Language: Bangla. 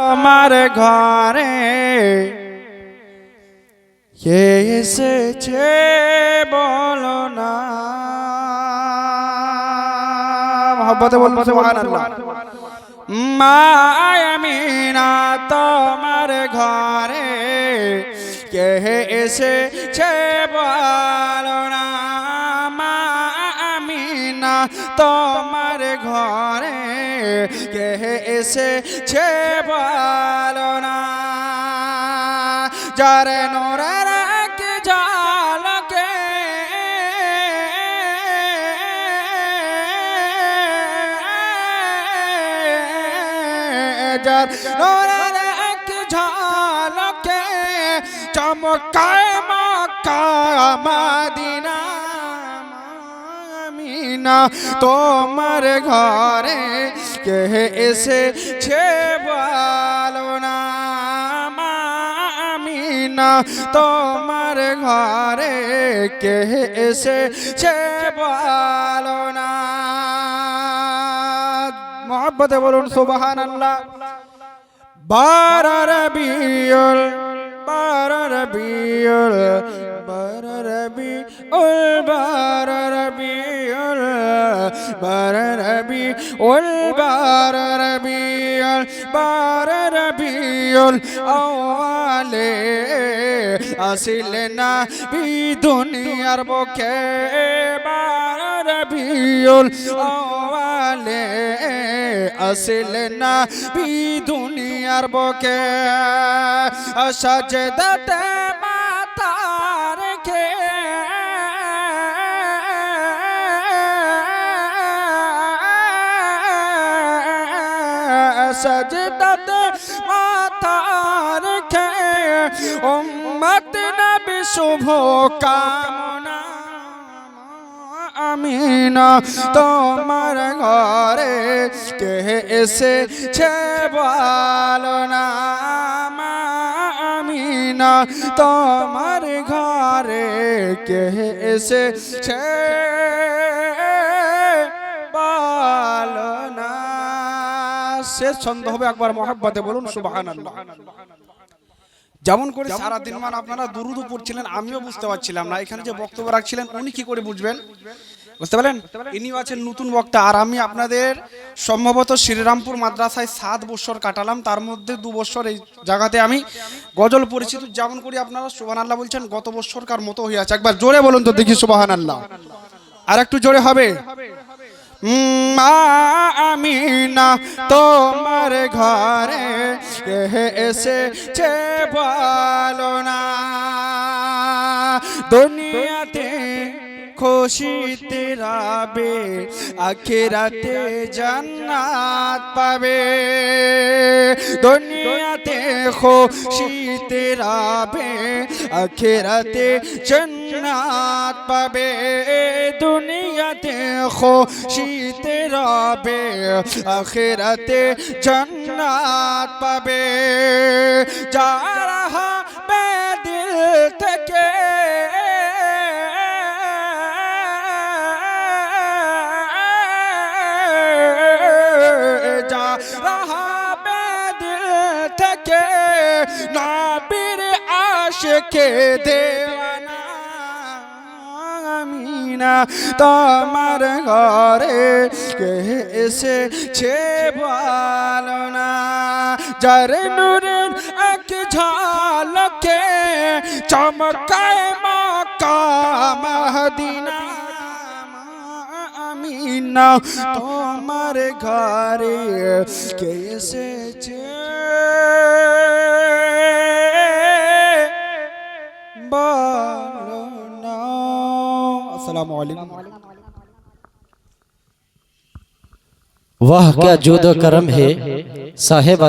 তোমার ঘরে কে এসেছে বলো না। মহব্বতে বলবো সুবহানাল্লাহ। মা আমিনা তোমার ঘরে কে এসেছে বলো না। মা আমিনা তোমার ঘরে কে এসেছে বলো না। যারে নূরের এক ঝলকে যার নূরের এক ঝলকে চমকায় মক্কা মদিনা। আমিনা তোমার ঘরে কে এসেছে বলো না। আমিনা তোমার ঘরে কে এসেছে বলো না। মহব্বতে বলুন সুবহানাল্লাহ। বারো রবিউল বারো রবিউল বারো রবিউল বারো রবিউল বারো রবিউল বারো রবিউল বারো রবিউল আওয়ালে আসিলেন নবী দুনিয়ার বুকে। বারো রবিউল আওয়ালে আসিলেন নবী দুনিয়ার বুকে। সাজদাতে মাথা রেখে সাজদাতে মাথা রেখে উম্মত নবী শুভ কামনা। আমিনা তোমার ঘরে কে এসেছে বলো না। আমিনা তোমার ঘরে কে এসেছে বলো না। শেষ ছন্দ হবে একবার মহব্বতে বলুন সুবহানাল্লাহ। যেমন করে সারা দিন মান আপনারা দুরুদ পড়ছিলেন, আমিও বুঝতে পারছিলাম না এখানে যে বক্তব্য রাখছিলেন উনি কি করে বুঝবেন, বুঝতে পারলেন? ইনি আছেন নতুন বক্তা, আর আমি আপনাদের সম্ভবত শ্রীরামপুর মাদ্রাসায় 7 বছর কাটালাম, তার মধ্যে 2 বছর এই জায়গাতে আমি গজল পড়েছি। তো যেমন করে আপনারা সুবহানাল্লাহ বলছেন গত বছরকার মতো হয়ে আছে। একবার জোরে বলুন তো দেখি সুবহানাল্লাহ। আর একটু জোরে হবে। মা আমিনা তোমার ঘরে কে এসেছে বলো না। দুনিয়াতে খুশিতে রবে আখিরাতে জান্নাত পাবে। দুনিয়াতে খুশিতে রবে আখিরাতে জান্নাত পাবে। দুনিয়াতে খুশিতে রবে আখিরাতে জান্নাত পাবে। যারা হবে দিল থেকে নবীর আশিকে দেওয়ানা। আমিনা তোমার ঘরে কে এসেছে বলো না। যার নূরের এক ঝলকে চমকায় মক্কা মদিনা। আমিনা তোমার ঘরে কে এসেছে বলো না। अस्सलामु अलैकुम। वाह क्या जुद करम है साहेब।